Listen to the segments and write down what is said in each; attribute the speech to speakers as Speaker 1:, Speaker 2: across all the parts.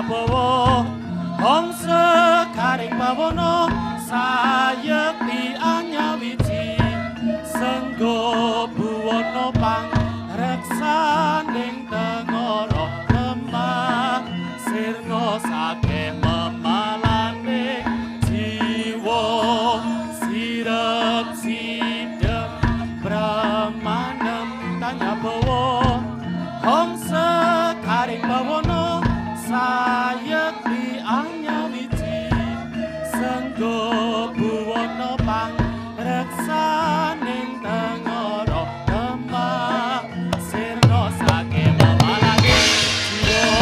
Speaker 1: tanyabawa Hong sekaring bawana sayekti anyawiji senggo buwana pang reksaning tengara lemah sirna sake memalane jiwa sirep sidep brahmanem tanyabawa Hong sekaring bawana sayekti anyawiji senggo buwana pang reksaning tengara lemah sirna sake memalane jiwa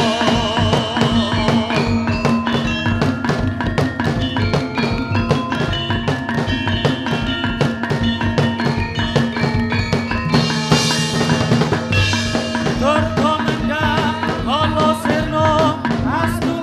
Speaker 1: Durga menda kala sirna astu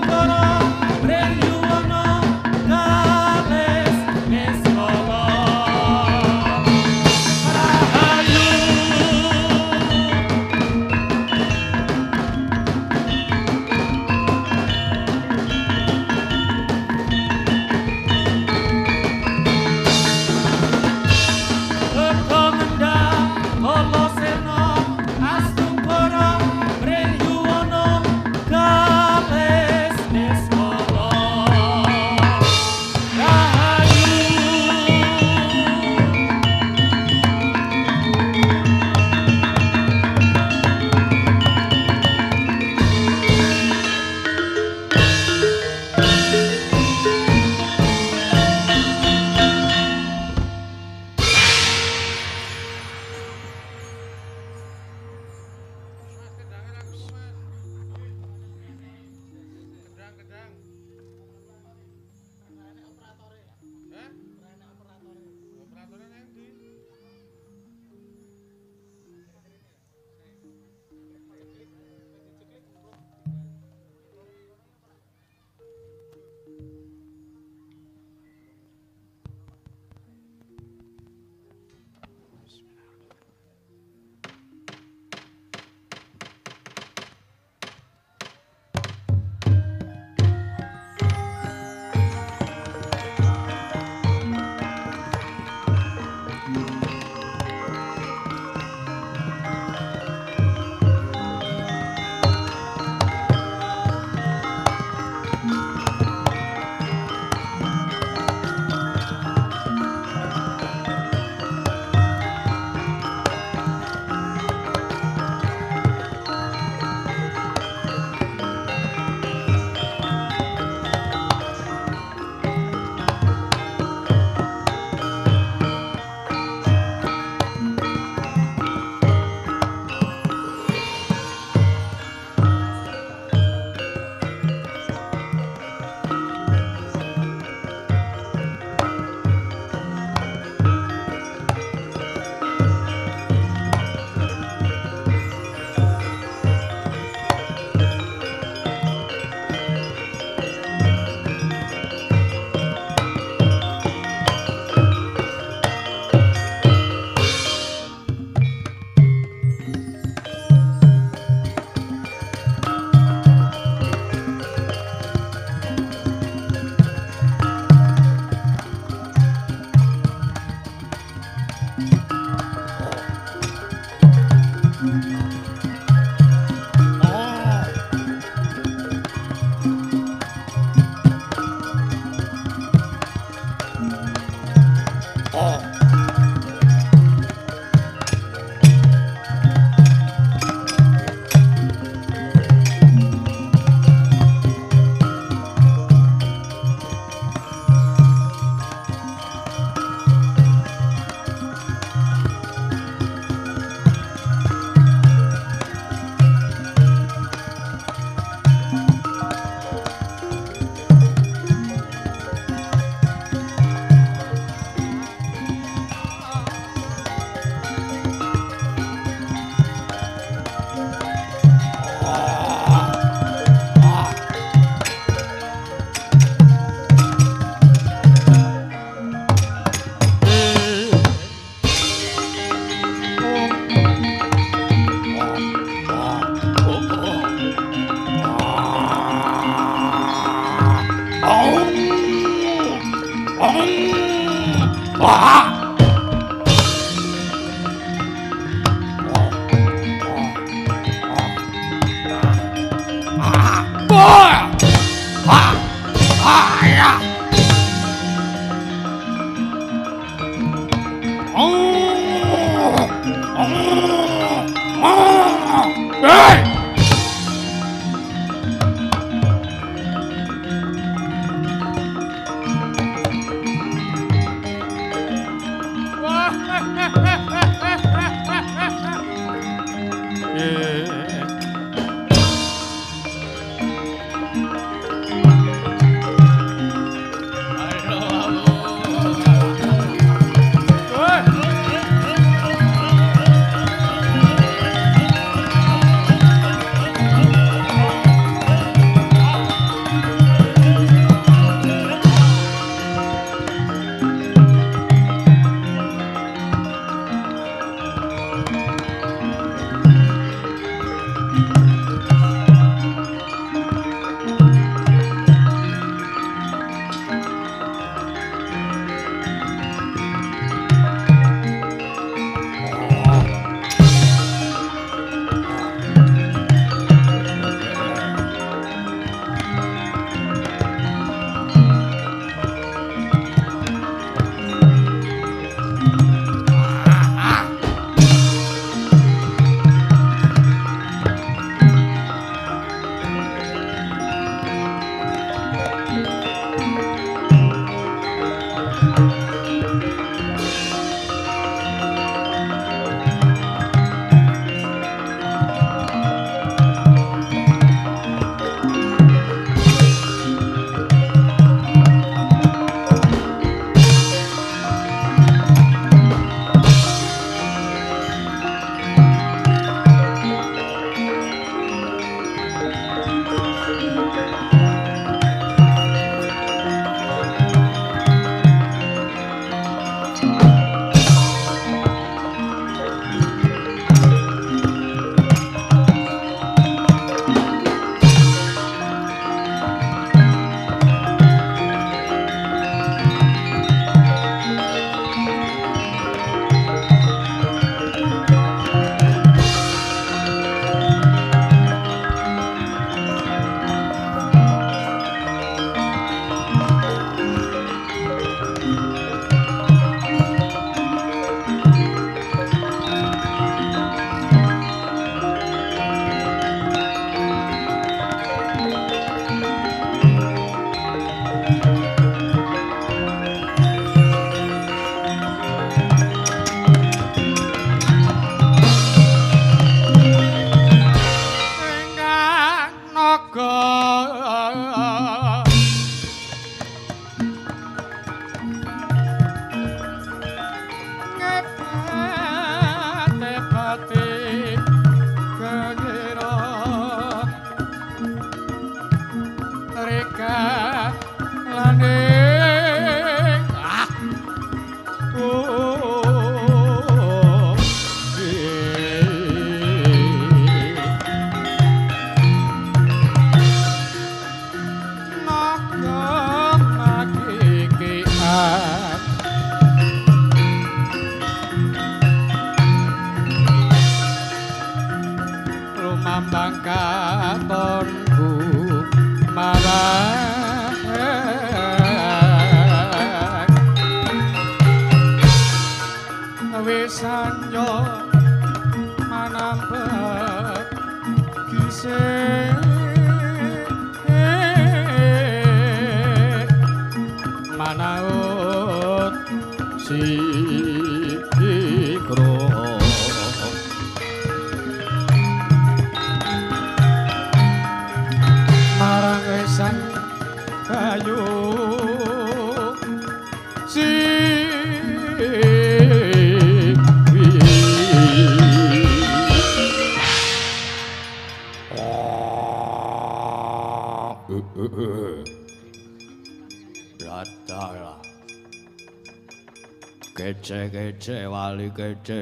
Speaker 2: Kece wali kece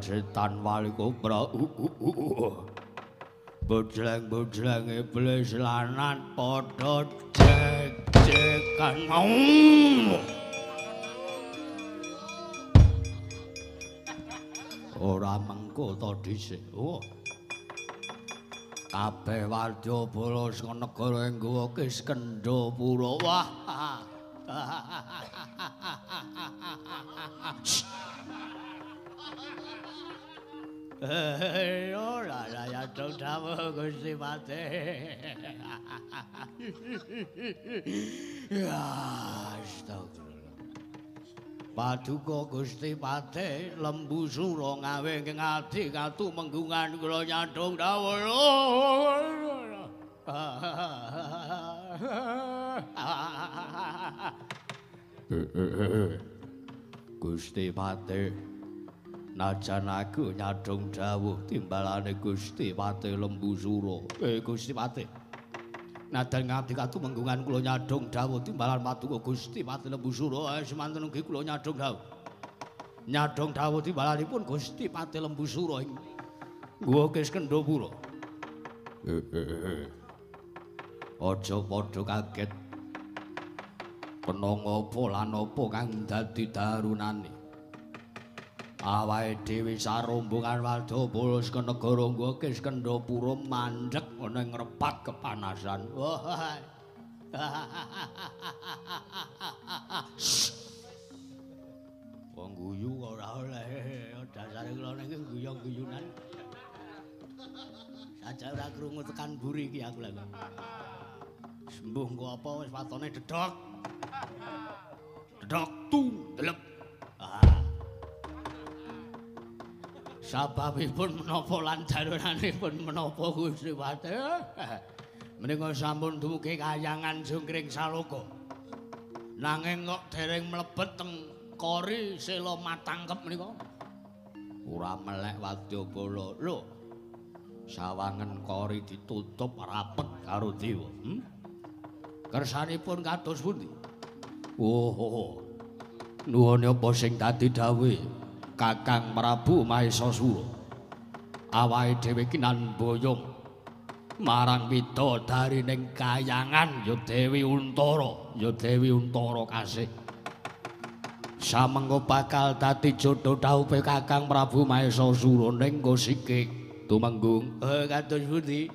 Speaker 2: setan wali kubra bujleng iblis lanat padha jek-jekan Ora mengko to dhisik. Oh. Kabeh wadyabala saka negara Enggawa Kiskendhapura. Wah. Ora ya dawuh Gusti Pati. Ya, astagfirullah. Paduka Gusti Pati lembu sura ngawe ing ati katu menggungan kula nyadong dawuh. Gusti Pati najan aku nyadong dawuh timbalane Gusti Pati lembu sura. Gusti Pati nadan ngabdi katu menggungan kula nyadong dawuh timbalan paduka Gusti Pati lembu sura. Semanten ugi kula nyadong dawuh. Nyadong dawuh timbalanipun Gusti Pati lembu sura ing Guwa Kiskendhapura. Aja padha kaget. Penanga apa lan apa kang dadi darunane. Awake dhewe sarombongan wadyabala saka negara Guwa Kiskendhapura mandheg ana ing repat kepanasan. Wong guyu ora oleh. Dasare kula niki guyu-guyunan. Saja ora krungu tekan mburi iki aku lho. Sembuh engko apa wis watone dedok. Dedok tung delep. Sababipun menapa lan darunanipun menapa Gusti Pati? Menika sampun dumugi Kahyangan Jungkring Saloka. Nanging kok dereng mlebet teng Kori Sela Matangkep menika. Ora melek wadyabala. Lho. Sawangen Kori ditutup rapet karo dewa. Kersanipun kados pundi? Oh. Nuwun apa sing dadi dawuh Kakang Prabu Mahesasura. Awake dhewe kinan boyong marang widodari ning Kahyangan ya Dewi Untara, ya Dewi Untara kasih. Samengko bakal dadi jodho dhaupe Kakang Prabu Mahesasura ning Gosikik tumenggung. Kados pundi?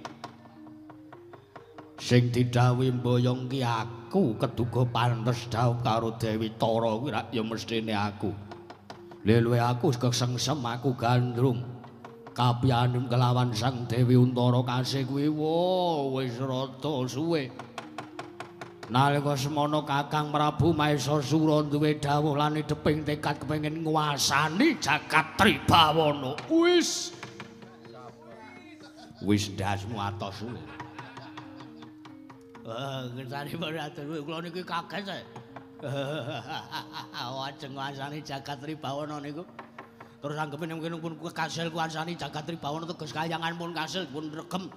Speaker 2: Sing didhawuhi boyong ki aku keduga pantes dhaup karo Dewi Tara kuwi rak ya mestine aku. Leluwe aku kesengsem aku gandrung kapianun kelawan Sang Dewi Untara kasih kuwi wis rada suwe. Nalika semana Kakang Prabu Mahesasura duwe dawuh lan dheping tekad kepengin nguasani jagat Tribawana. Wis ndasmu atos suwe. Ngersani paratur kula niki kaget saya. Wajeng nguasani jagat Tribawana niku. Terus anggepe mungkin pun kasil nguasani jagat Tribawana teges Kahyangan pun kasil pun regem.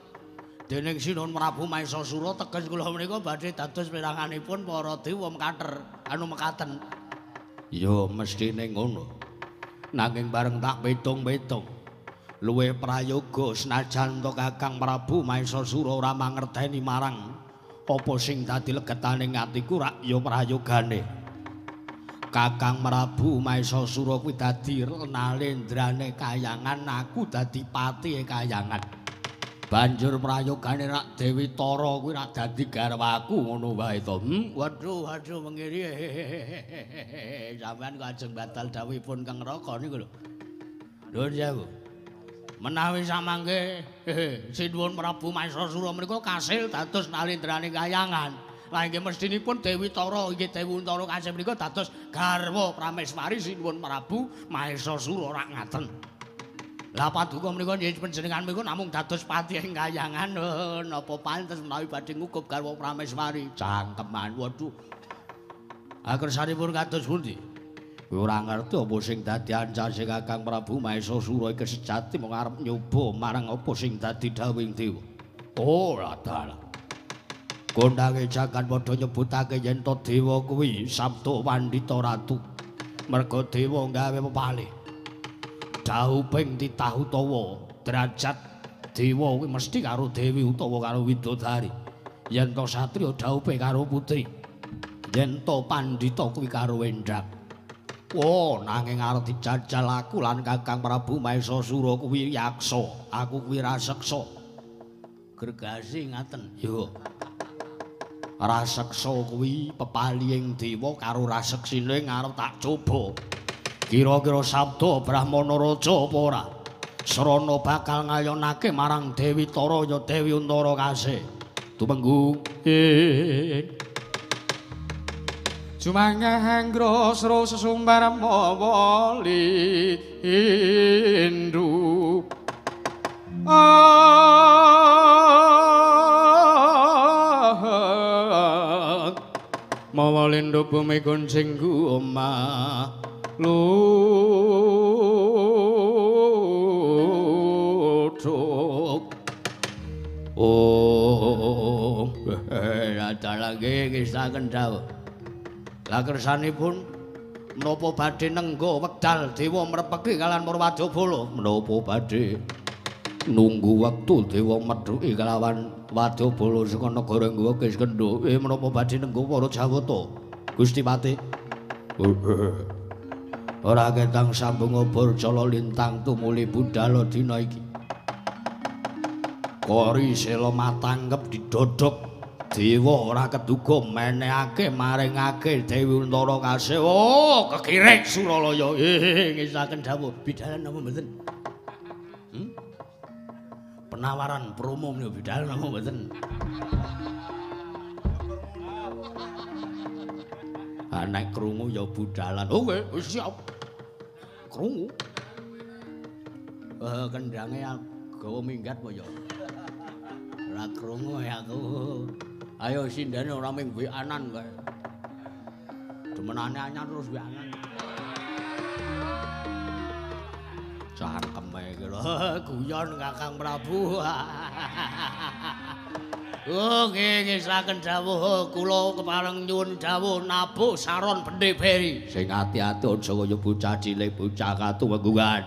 Speaker 2: Dening Sinuhun Prabu Mahesasura teges kula menika badhe dados piranganipun para dewa mekater anu mekaten. Ya mestine ngono. Nanging bareng tak pitung-pitung luwih prayoga senajan to Kakang Prabu Mahesasura ora mangerteni marang apa sing dadi legetaning atiku rak ya prayogane. Kakang Prabu Mahesasura kuwi dadi nalendrane Kahyangan, aku dadi patihe Kahyangan. Banjur prayogane rak Dewi Tara kuwi rak dadi garwaku ngono wae to. Waduh mengiri. Sampeyan kok ajeng batal dawuhipun Kang Raka niku lho. Nuwun sewu. Menawi samangke Sinuhun Prabu Mahesasura menika kasil dados nalendraning Kahyangan. Lah inggih mestinipun Dewi Tara inggih Dewi Untara kasih menika dados garwa Prameswari Sinuhun Prabu Mahesasura rak ngaten. Lah paduka menika nggih panjenengan menika namung dados patih ing Kahyangan. Napa pantes menawi badhe ngukup garwa Prameswari? Cangkeman. Waduh. Akersanipun kados pundi? Ora ngerti apa sing dadi ancase Kakang Prabu Mahesasura iki sejati mung arep nyoba marang apa sing dadi dawuhing dewa. Ora dalah. Gondhange jagat padha nyebutake yen to dewa kuwi Sabda Pandhita Ratu. Merga dewa gawe pepalih. Dhawuhing titah utawa derajat dewa kuwi mesti karo dewi utawa karo widodari. Yen to satriya dhawuhe karo putri. Yen to pandhita kuwi karo wendhang. Oh, nanging arep dijajal aku lan Kakang Prabu Maesasura kuwi yaksa, aku kuwi raseksa. Gergasi ngaten. Yo. Raseksa kuwi pepalihing dewa karo raseksine ngarep tak coba. Kira-kira sabda Brahmana Raja apa ora? Srana bakal ngayonake marang Dewi Tara ya Dewi Untara kasih. Tumenggung.
Speaker 1: Jumanganggra sro sesumbar mawa lindu mawa lindu bumi kuncing omah luduk
Speaker 2: Oh, ada lagi kisah kendal. Lah kersanipun menapa badhe nenggo wekdal dewa mrepeki kalian Purwadabala? Menapa badhe nunggu wektu dewa medhuki kelawan Wadabala saka negara Nggawa Kiskendha? Menapa badhe nenggo para Jawata? Gusti Pati. Ora ketang sambung Barjala lintang tumuli budhal dina iki. Kori sela matanggep didodhok dewa ora keduga menehake maringake Dewi Untara kasih. Oh, kekirek Suralaya. Ngisaken dawuh bidhalan napa mboten? Penawaran promo niku bidhalan napa mboten? Nek krungu ya budhalan. Oh, wis siap. Krungu. Kendhange gawa minggat apa ya? Ora krungu ya aku. Ayo sindane ora ming weanan kae. Demenane anyar terus weanan. Cangkeme iki lho, guyon Kakang Prabu. Oh, nggih saken dawuh kula kepareng nyuwun dawuh nabuh saron Pendhe Beri. Sing ati-ati aja kaya bocah cilik bocah katuwenggungan.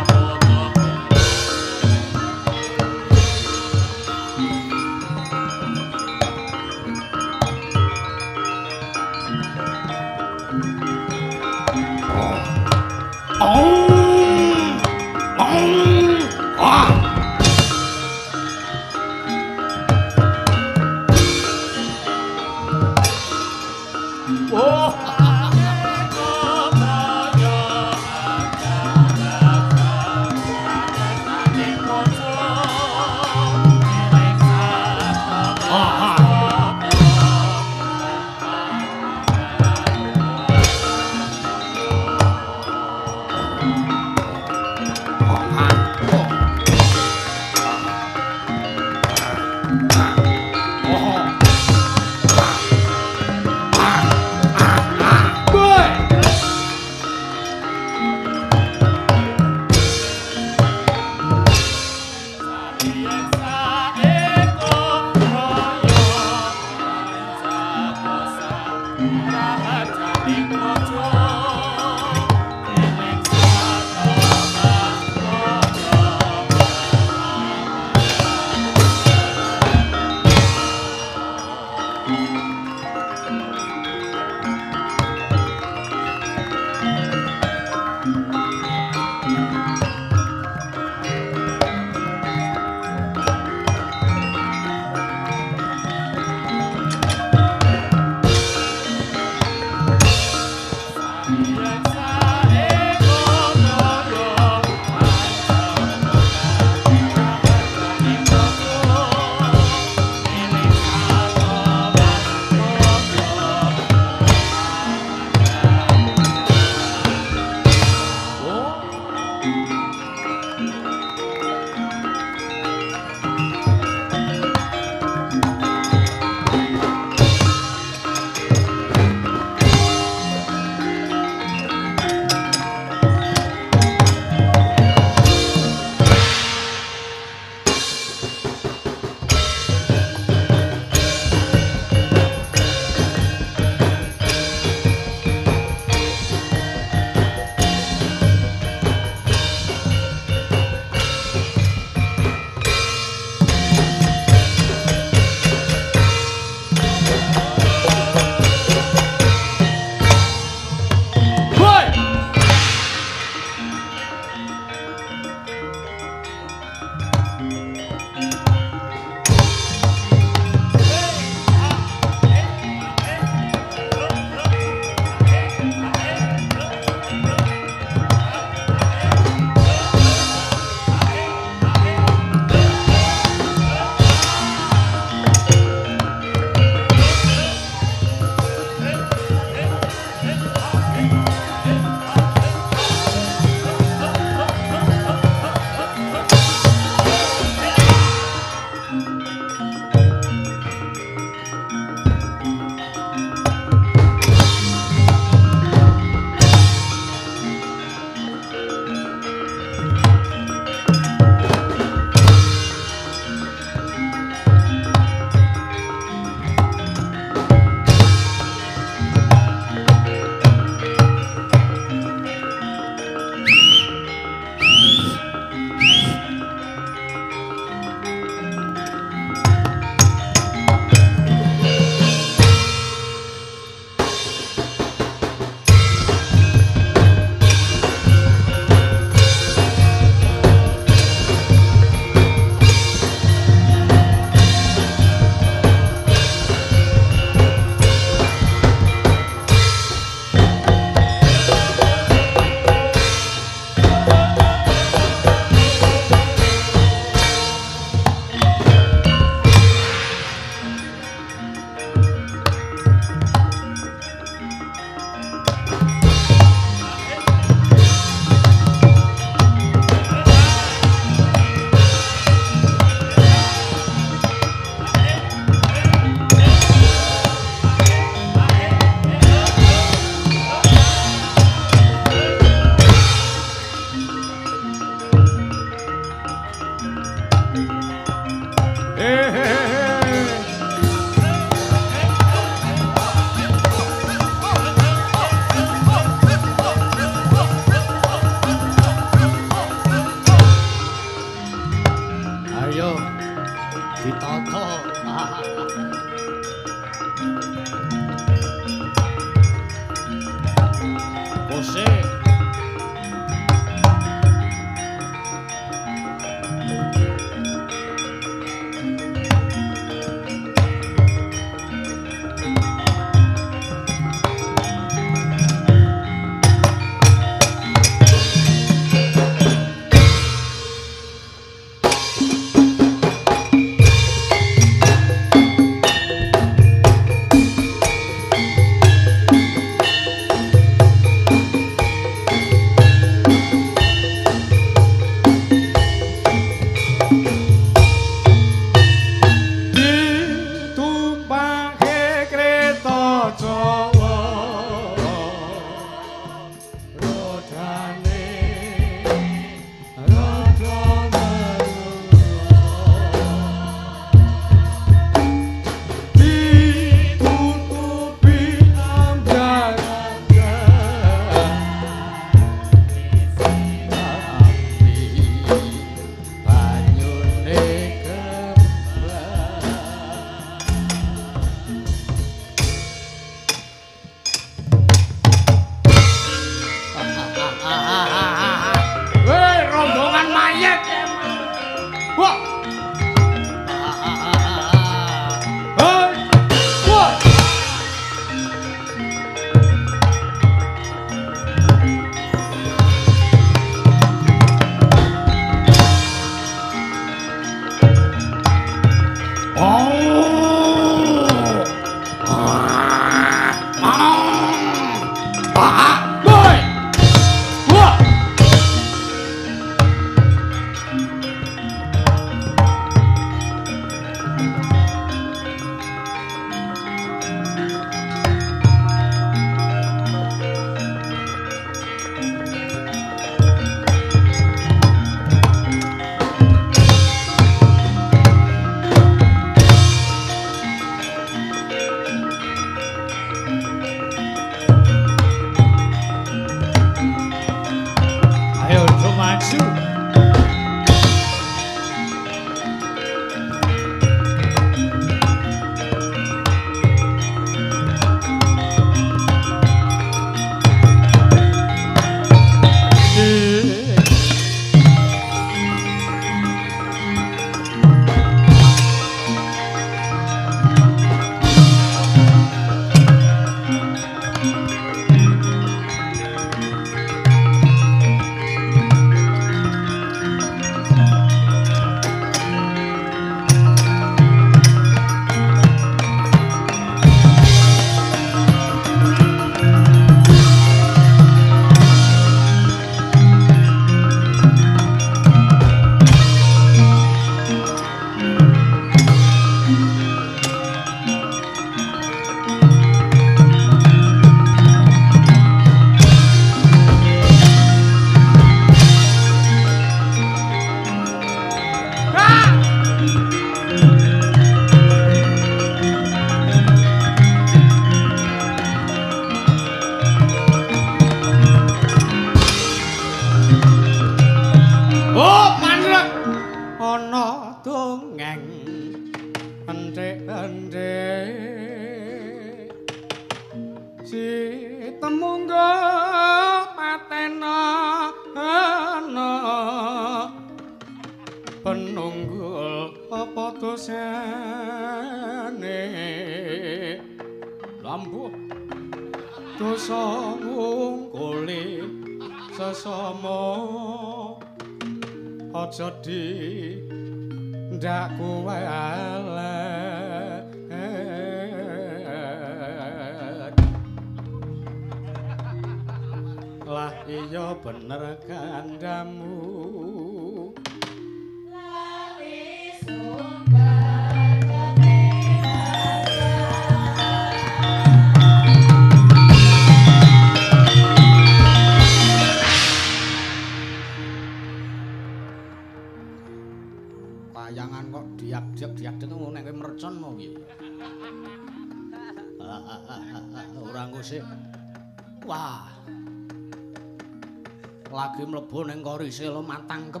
Speaker 2: Korise lo matangkep.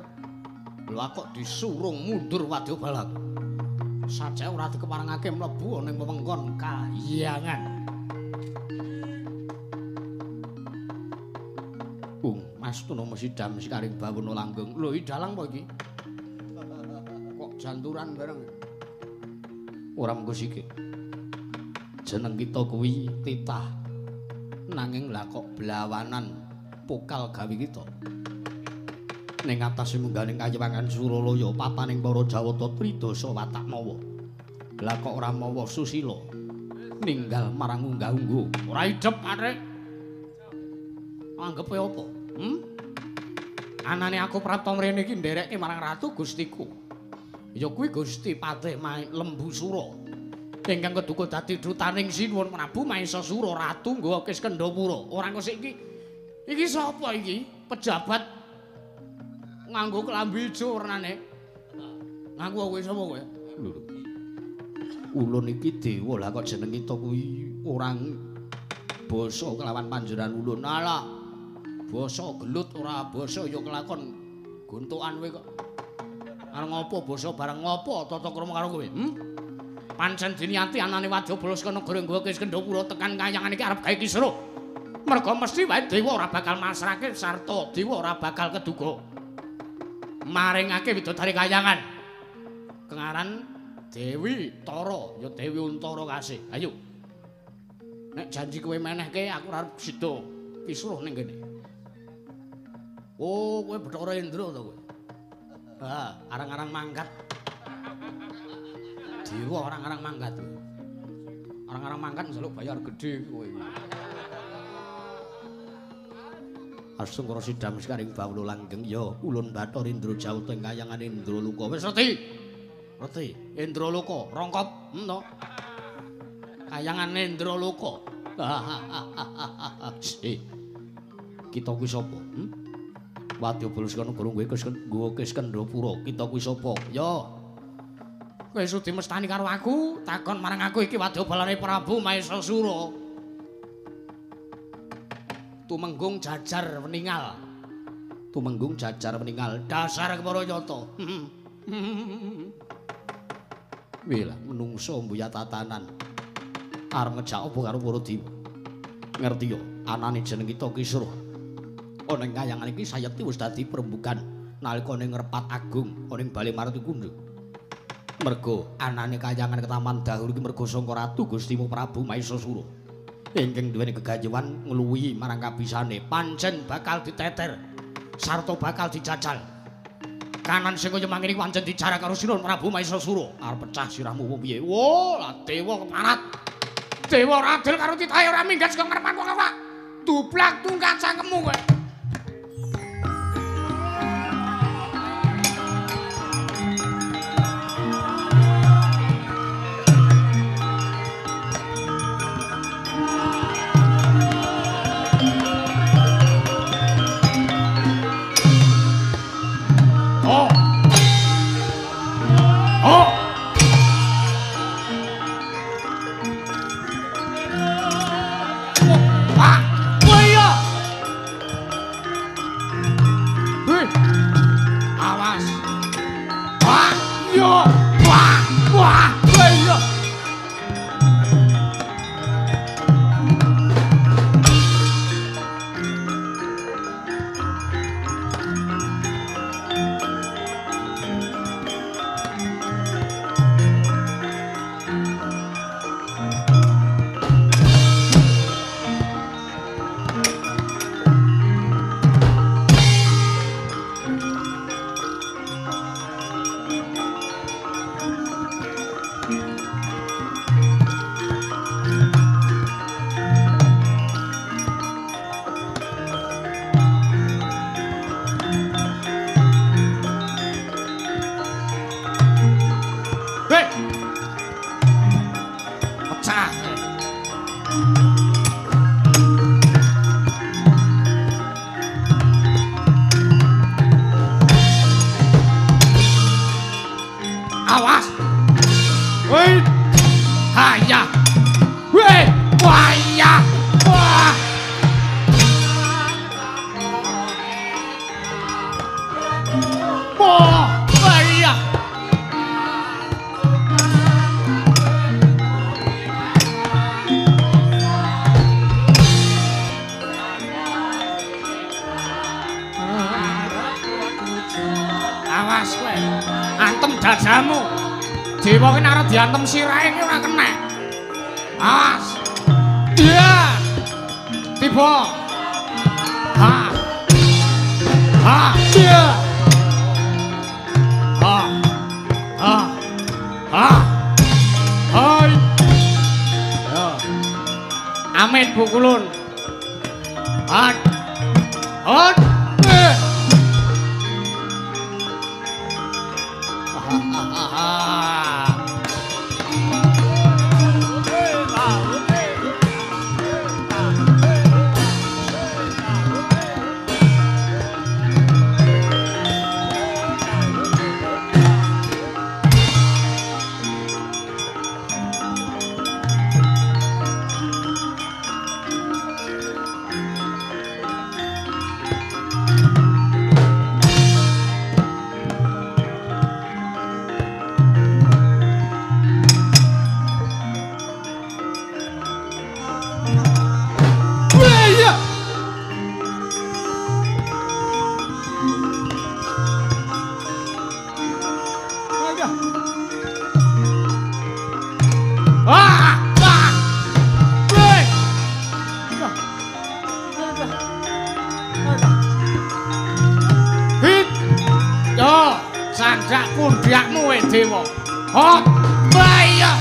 Speaker 2: Lha kok disurung mundur wadya balak. Sajae ora dikeparengake mlebu ning wewengkon kahyangan. Mas Tuna Mesidam sikaring bawono langgeng. Lho idalang apa iki? Kok janturan bareng. Ora mengko siki. Jeneng kita kuwi Titah. Nanging lah kok blawanan pokal gawe kita. Ning atas mungganing kayewangan Suralaya papaning para Jawata Pridasa Watakmawa. Lah kok ora mawa susila ninggal marang unggah-ungguh. Ora idep arek. Anggepe apa? Anane aku prapta mrene iki nderekke marang ratu Gustiku. Ya kuwi Gusti Patih Lembu Sura. ingkang keduka dadi dutaning Sinuwun Prabu Maesasura Ratu nggawa Kis Kendhapura. Ora kok sik iki sapa iki? Pejabat nganggo klambi ijo warnane. Ngaku kowe sapa kowe? Ulun iki dewa lah kok jeneng kita kuwi orang basa kelawan panjenengan ulun. Alah. Basa gelut ora basa ya kelakon guntukan kowe kok. Arep ngopo basa bareng ngopo tata krama karo kowe? Pancen diniati anane Wadyabala saka negara nggawa Kis Kendhapura tekan kayangan iki arep gawe kisruh. Merga mesti wae dewa ora bakal masrahke sarta dewa ora bakal keduga maringake widodari kayangan. Kengaran Dewi Tara, ya Dewi Untara kasih. Ayo. Nek janji kowe menehke aku arep sida kisruh ning kene. Oh, kowe Bathara Indra to kowe. Ha, arang-arang mangkat. Dewa arang-arang mangkat. Arang-arang mangkat njaluk bayar gedhe kowe. Asung karo sidam sekaring bawula langgeng ya ulun Bathara Indra jauh teng kayangan Indraloka. Wis reti. Reti, Indraloka, rongkop, to. Kayangan Indraloka. Kita kuwi sapa? Wadyabala saka negara nggawa Kis Kendhapura. Kita kuwi sapa? Ya. Kowe sudi mestani karo aku, takon marang aku iki Wadyabalane Prabu Maesasura. Tumenggung jajar meninggal. Tumenggung jajar meninggal dasar Keparayata. Wila menungso mbuya tatanan. Arep ngejak apa karo para dewa. Ngerti yo, anane jeneng kita Kisruh. Ana ing kayangan iki sayekti wis dadi perembugan nalika ning Ngrepat Agung ana ing Bale Marti Kundha. Merga anane kayangan Ketaman Dahur iki merga sangka Ratu Gustimu Prabu Maesasura. Ingkang duweni gegayuhan ngluwihi marang kabisane pancen bakal diteter sarta bakal dijajal. Kanan sing kaya mangkene pancen dijarak karo Sinuwun Prabu Maesasura. Arep pecah sirahmu apa piye? Wo, lah dewa keparat. Dewa ora adil karo titahe ora minggat saka ngarepanku awak. Dublak tungkat cangkemmu kowe. Dewa ki nek diantem sirahe ki ora kenek. Awas. Iya. Tiba. Ha. Ha. Iya. Ha. Ha. Ha. Hai. Ya. Amit bukulun. Hat. Hat.
Speaker 1: dewa. Hot bayo.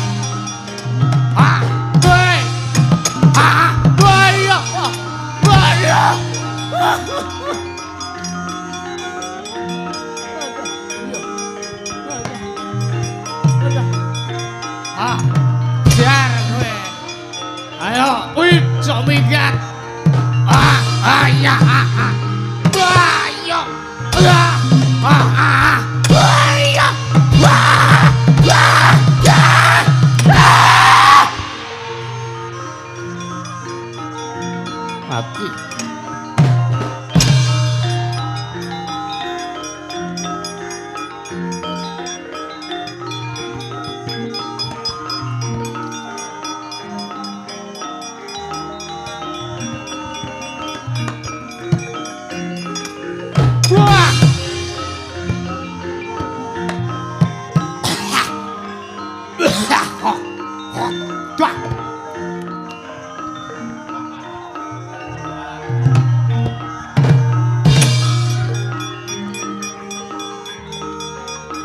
Speaker 1: Ah, bae. Ah, bayo. Bayo. Ah, jar kowe. Ayo, wih, sok minggat. Ya, ayo. Mati.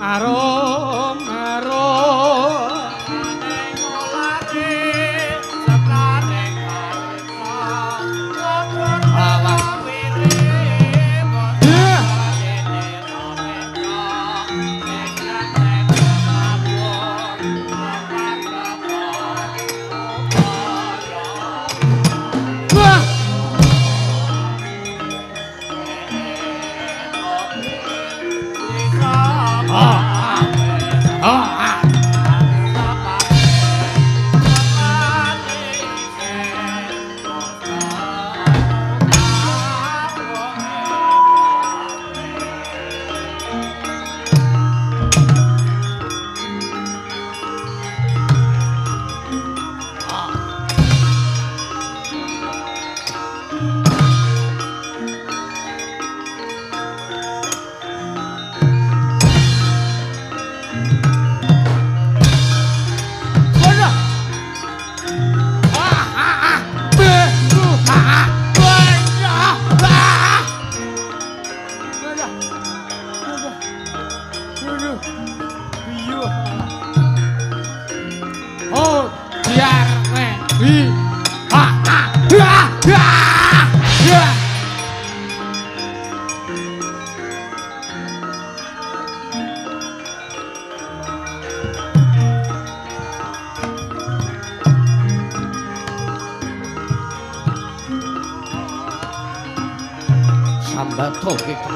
Speaker 1: Arom sambato kita.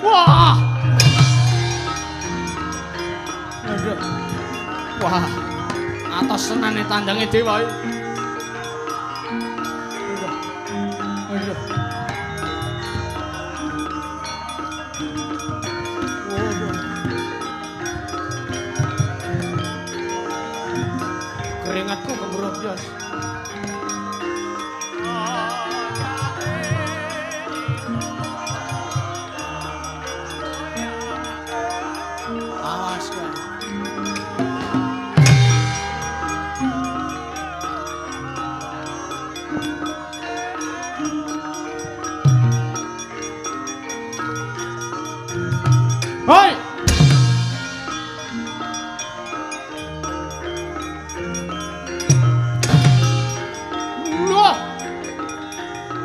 Speaker 1: Wah. Aduh. Wah. Atas senane tandange dewa. Aduh. Keringatku kemerobyos. Awas kowe. Hoi!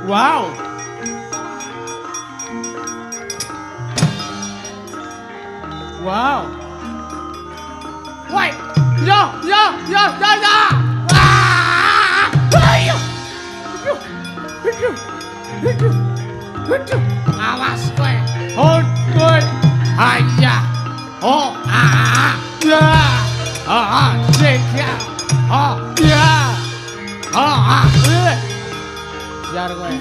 Speaker 1: Wow. Wow. Wait. Yo. Ah! Ayo. Awas kowe. Hot kowe. Aya. Oh, ya. Cekya. Oh, ya. Biar kowe.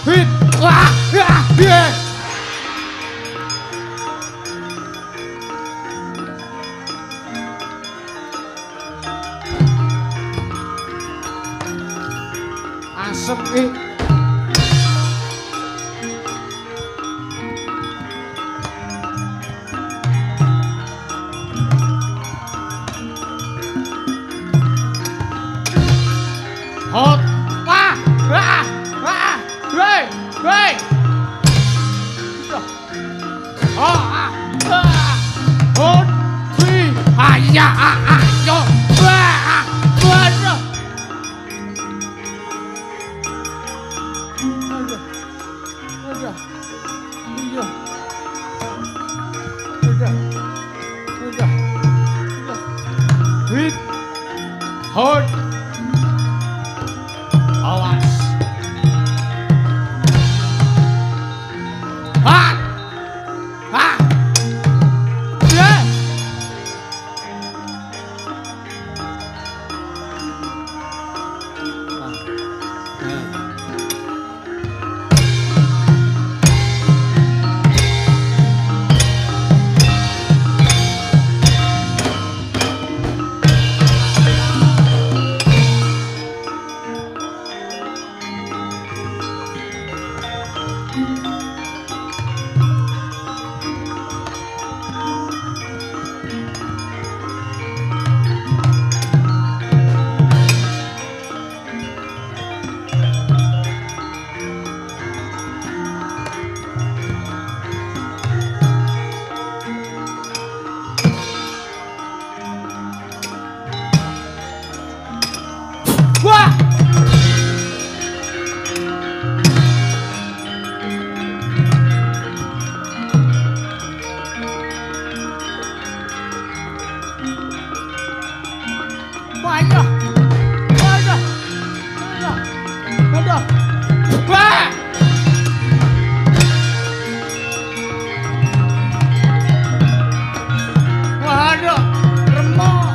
Speaker 1: Hit. Asep iki. Ayya, ayo. Wah, waduh. Udah. Iya. Udah. Hit. Hold. Awas. Ah. Ah. Yeah. Wah! Banyak. Banyak. Ada. Wah! Waduh, remuk.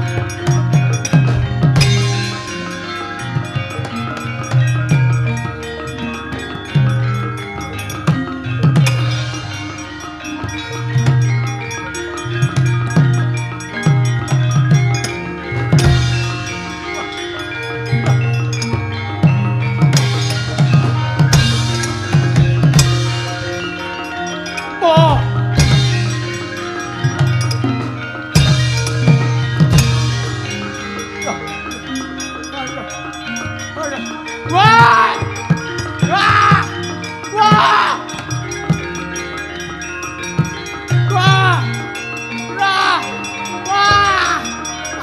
Speaker 1: Oh. Wah! Wah! Wah! Wah! Wah! Wah!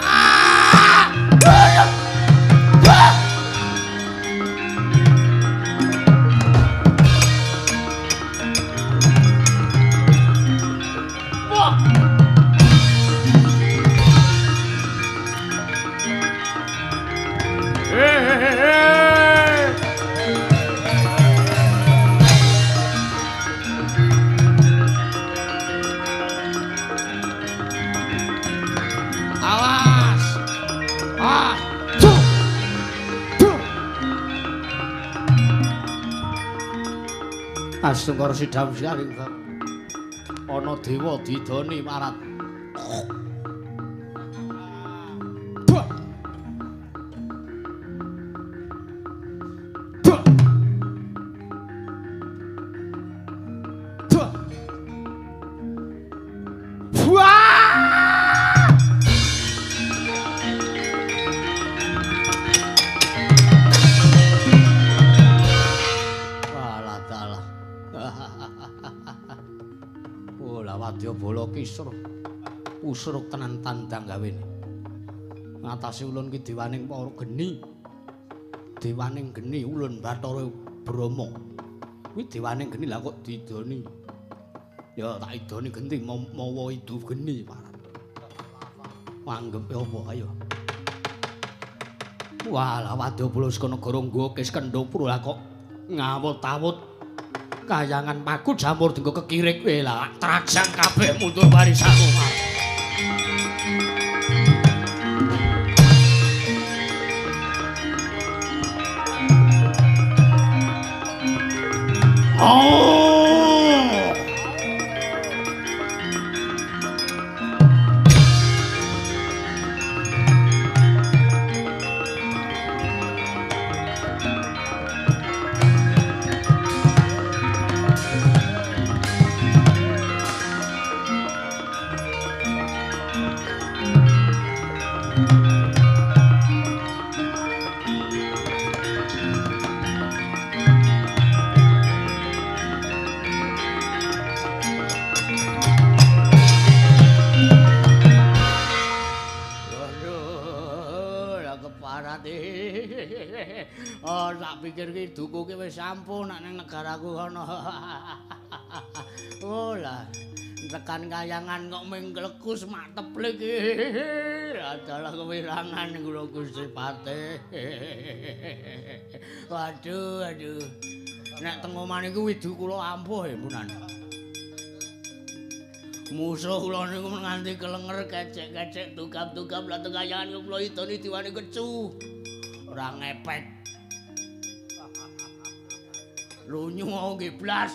Speaker 1: Ah! Wah! Wah! Awas! Ah! Tuh! Tuh! Astungkara sidham siaring ana dewa didoni marat. Tuh! Tuh! Tuh! Wah! Walah dalah. Oh, lah Wadyabala kisruh. Usruk tenan tandang gawene. Ngatasi ulun ki dewaning para geni. Dewaning geni ulun Bathara Brama. Kuwi dewaning geni lah kok didoni. Ya tak idoni genting mawa idu geni parat. Anggepe apa ayo. Walah Wadyabala saka negara Nggo Kiskendhapura lah kok ngawut-awut kayangan paku jamur denggo kekirik kowe lah trajang kabeh mundur barisan omah. Oh!
Speaker 2: Oh, tak pikir ki duku ki wis sampun nek ning negaraku kono. Oh lah, tekan kayangan kok ming klekus mak teplik ki. Adalah kewirangan kula Gusti Patih. Waduh, aduh. Nek teng omah niku widu kula ampuh ya punan. Musuh kula niku nganti kelenger kecek-kecek tukap-tukap lah teng kayangan kula idoni diwani kecu. Ora ngepet. Lunyu mau geblas.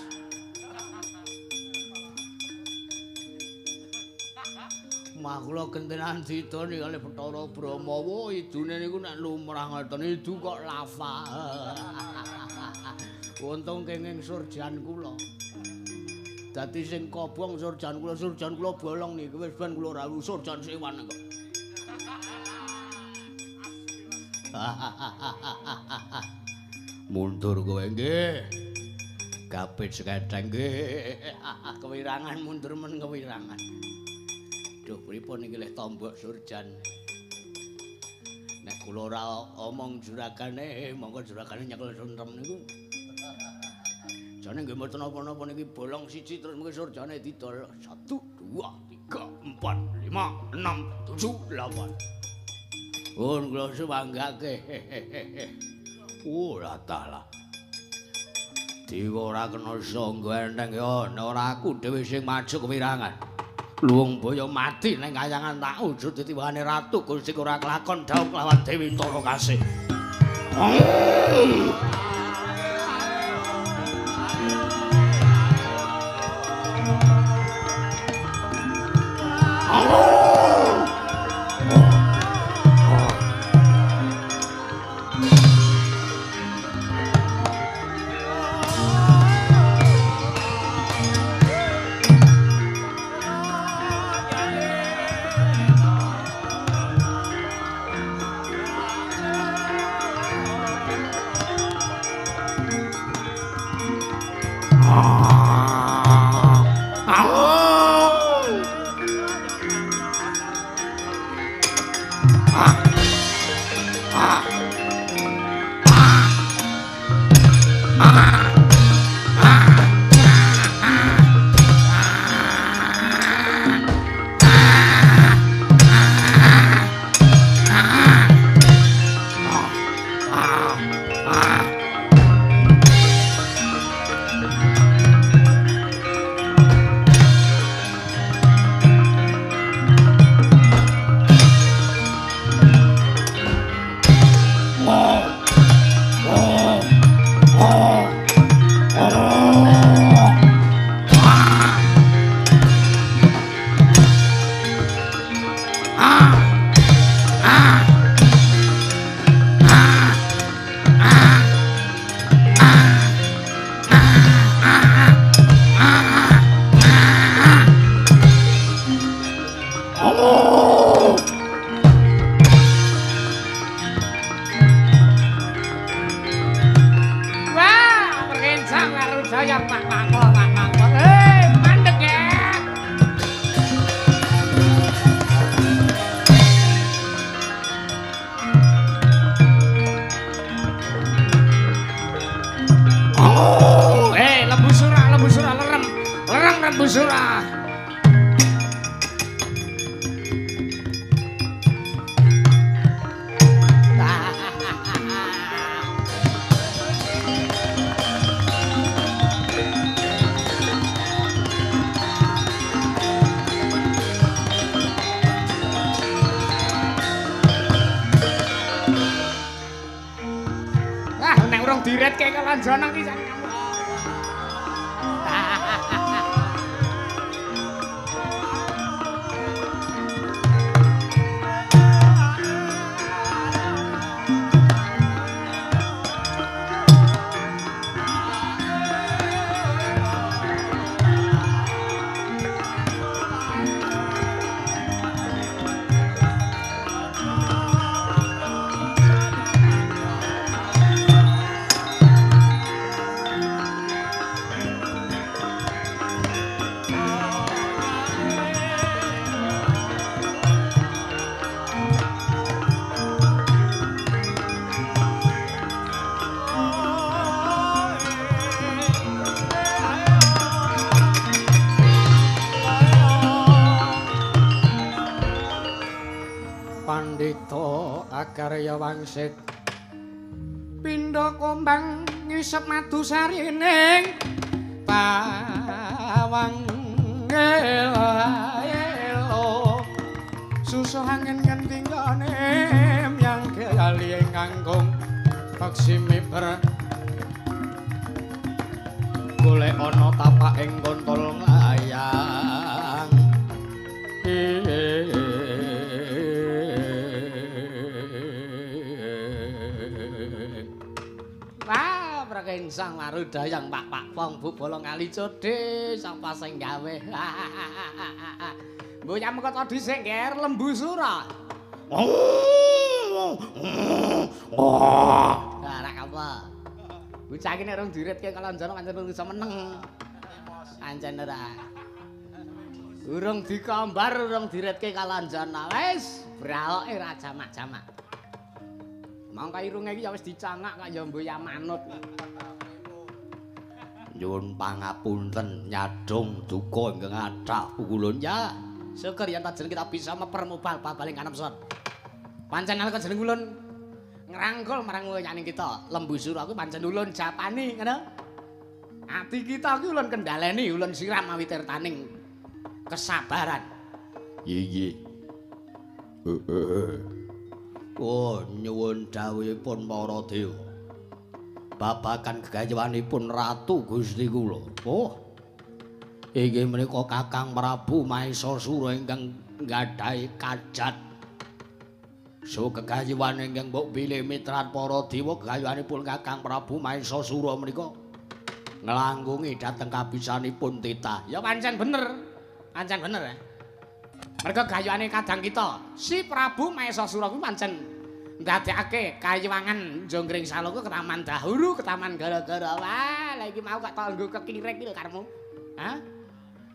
Speaker 2: Mah kula gentenan didoni kali Bathara Brahmawa idune niku nek lumrah ngoten idu kok lava. Untung kenging surjan kula. Dadi sing kobong surjan kula bolong niki wis ben kula rawuh surjan sewan kok. Mundur kowe nggih. Kapit seketeng nggih. Kewirangan mundur men kewirangan. Duh pripun iki leh tombok surjan. Nek kula ora omong juragane, monggo juragane nyekel sunrem niku. Jane nggih mboten napa-napa niki bolong siji terus mengki surjane didol 1 2 3 4 5 6 7 8. Pun kula semanggake. Ora talah. Dewa ora kena sangga enteng ya ora aku dhewe sing maju kewirangan. Luwung boyo mati ning kayangan tak wujud ditiwane ratu Gusti ora kelakon dhaup lawan Dewi Tara Kasih.
Speaker 1: to akarya wangsit pindha kombang ngisep madu sarining pawang elo susu angin ngentingane yang kali nganggung paksi miber golek ana tapak ing kontol ngayang wah praking sang marudayang pak pong bu bolong kali codhe sapa sing gawe mbok mengko to dhisik nger lembu sura ora apa bocah iki nek rung diritke kalonjana pancen iso meneng pancen ora urung dikombar urung diritke kalonjana wis braloke ra jamak-jamak mangka irunge iki ya wis dicangak kaya mboya manut nyuwun pangapunten nyadong duka ingkang kathah pukulun ya syukur yen tajeng kita bisa mempermubal babaling kanemson pancen nalika jeneng ulun ngrangkul marang wayaning kita lembu sura kuwi pancen ulun japani ngono ati kita kuwi ulun kendhaleni ulun siram mawi tirtaning kesabaran iya oh nyuwun dawuhipun para dewa babagan gegayawanipun ratu Gusti kula oh inggih menika Kakang Prabu Maesasura ingkang nggadhahi kajat so gegayawan ingkang mbok bilih mitrat para dewa gegayawanipun Kakang Prabu Maesasura menika nglangkungi dhateng kabisanipun titah ya pancen bener ya merga gayane kadang kita si Prabu Maesasura kuwi pancen ndadekake kayiwangan Jonggring Saloka ke Taman Dahuru ke Taman Gara-gara wah lha iki mau gak tanggo kekirek iki lho karepmu ha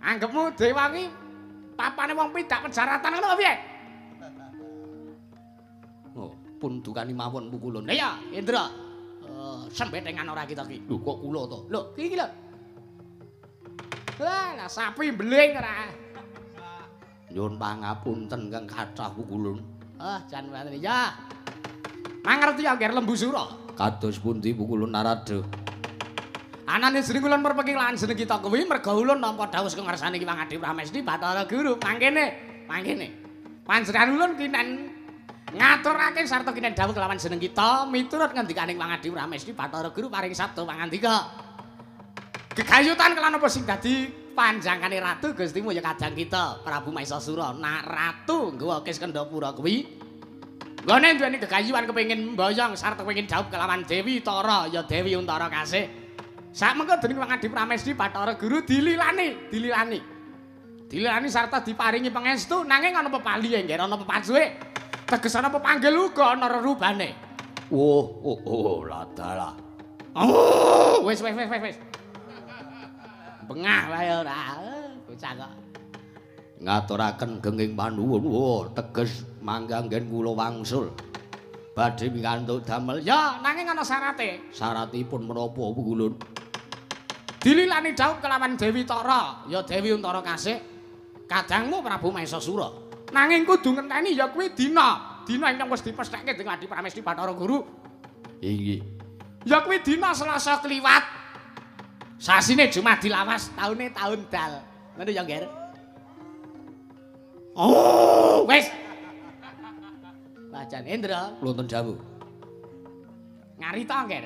Speaker 1: anggepmu dewa ki papane wong pidak penjaratan ngono piye oh pun dukani mawon pukulun ya Indra sembetengan ora kita ki lho kok kula to lho iki lho lah sapi mbeling ora nyuwun pangapunten kang kathah pukulun jan wonten ya mangerti ya nger lembu sura kados pundi pukulun Narada anane jeneng ulun merpeki lan jeneng kita kuwi merga ulun nampa dawuh saka ngarsane Ki Wangadi Pramesti Bathara Guru mangkene panjenengan ulun kinen ngaturake sarta kinen dawuh kelawan jeneng kita miturut ngendikaning Wangadi Pramesti Bathara Guru paring sabda pangandika gegayutan kelan apa sing dadi panjangane ratu Gustimu ya kadang kita Prabu Maesasura nak ratu nggawa Kis Kendhapura kuwi nggone duweni gegayuhan kepengin mboyong sarta kepengin dawuh kelawan Dewi Tara ya Dewi Untara kasih sakmengko dening Wangadi Pramesti Bathara Guru dililani sarta diparingi pangestu nanging ana pepalihe nggih ana pepajuke teges ana pepanggil uga ana rerubane oh ladalah oh wis bengah wae ora bocah kok ngaturaken genging panuwun teges mangga nggen kula wangsul badhe pikantuk damel ya nanging ana syaratipun menapa pukulun dililani dawuh kelawan Dewi Tara ya Dewi Untara kasih kadangmu Prabu Maesasura nanging kudu ngenteni ya kuwi dina ingkang wis dipesthekke dening Wangadi Pramesti Bathara Guru inggih ya kuwi dina Selasa Kliwat sasine Jumadi Lawas taune taun dal ngono ya Nger oh wis Bajan Indra wonten dawuh ngarita Nger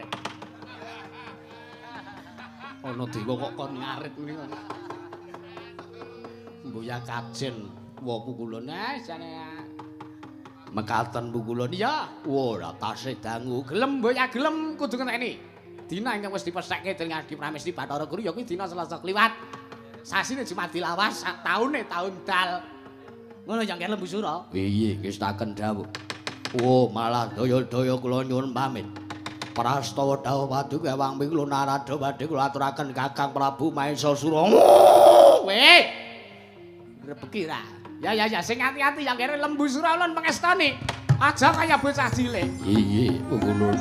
Speaker 1: ana dewa kok kon ngarit menika mboya kajen wa pukulun jane mekaten pukulun ya ora tasih dangu gelem mboya gelem kudu ngenteni dina ingkang wis dipesthekke dening Wangadi Pramesti Bathara Guru ya kuwi dina Selasa Kliwat sasine Jumadi Lawas sak taune taun dal ngono ya Nger Lembu Sura piye ngestaken dawuh oh malah daya-daya kula nyuwun pamit prastawa dawuh paduka Ewang Mikul Narada badhe kula aturaken Kakang Prabu Maesasura weh rebeki ra ya sing ati-ati ya Nger Lembu Sura ulun pangestani aja kaya bocah cilik iya pukulun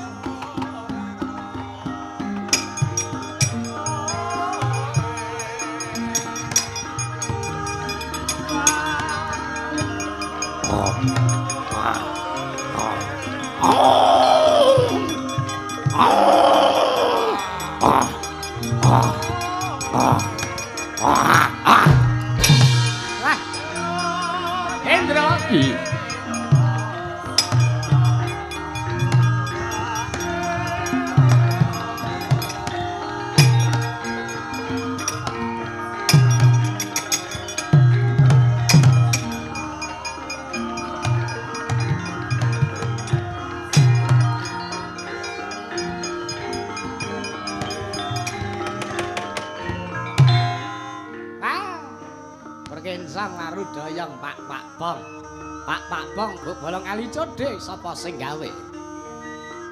Speaker 2: Lah. Hendra. Kensang Marudayang Pak Bong. Pak Bong go bolong ali codhe sapa sing gawe?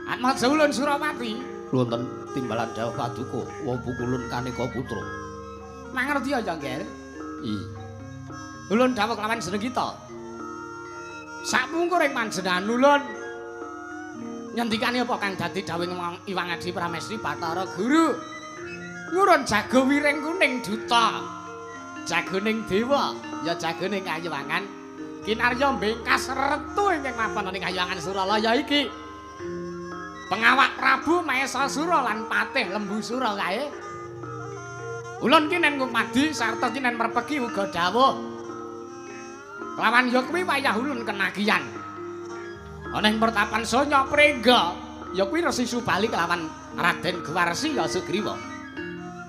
Speaker 2: Atmaja Ulun Suramati.
Speaker 1: Wonten timbalan dawuh paduka wa pukulun Kaneka Putra.
Speaker 2: Mangerti ya, Nggih?
Speaker 1: Iya.
Speaker 2: Ulun dawuh kelawan jeneng kita. Sapungkuring panjenengan ulun nyendikane apa kang dadi dawuh Iwang Adi Pramesti Bathara Guru. Ngurun jago wiring kuning duta. Jagoning dewa ya jagoning Kayuwangan kinarya mbengkas retu ing mapan ing Kayuwangan Suralaya iki pengawak Prabu Mahesasura lan Patih Lembusura kae ulun ki nen ngumadi sarta ki nen merpeki uga dawuh kelawan ya kuwi wayah ulun kenagian ana ing pertapan Sanya Prengga ya kuwi Resi Subali kelawan Raden Guwarsi ya Sugriwa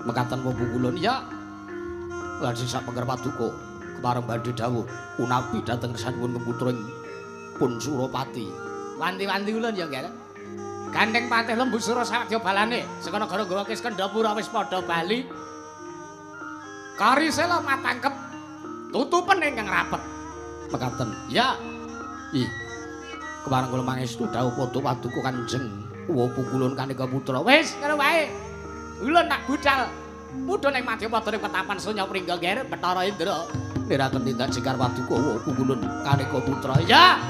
Speaker 1: Mekaten pukulun ya lan sisa pengger paduka kepareng badhe dawuh punapi dhateng resanipun keputra pun Suropati.
Speaker 2: Wanti-wanti ulun ya nggih. Gandeng Patih Lembusura sawadya balane saka negara Gawa Kiskendhapura wis padha bali. Karisela matangkep tutupen ingkang rapet.
Speaker 1: Mekaten.
Speaker 2: Ya.
Speaker 1: Ih. Kepareng kula mangestu dawuh padha paduka Kanjeng Wa Pukulun Kaneka Putra.
Speaker 2: Wis ngono wae. Ulun tak budal mudhun ing Madyapada ing petapan Sanya Pringga Ger Bathara Indra
Speaker 1: niraken tindak jengkar paduka Wa Pukulun Kaneka Putra.
Speaker 2: Ya.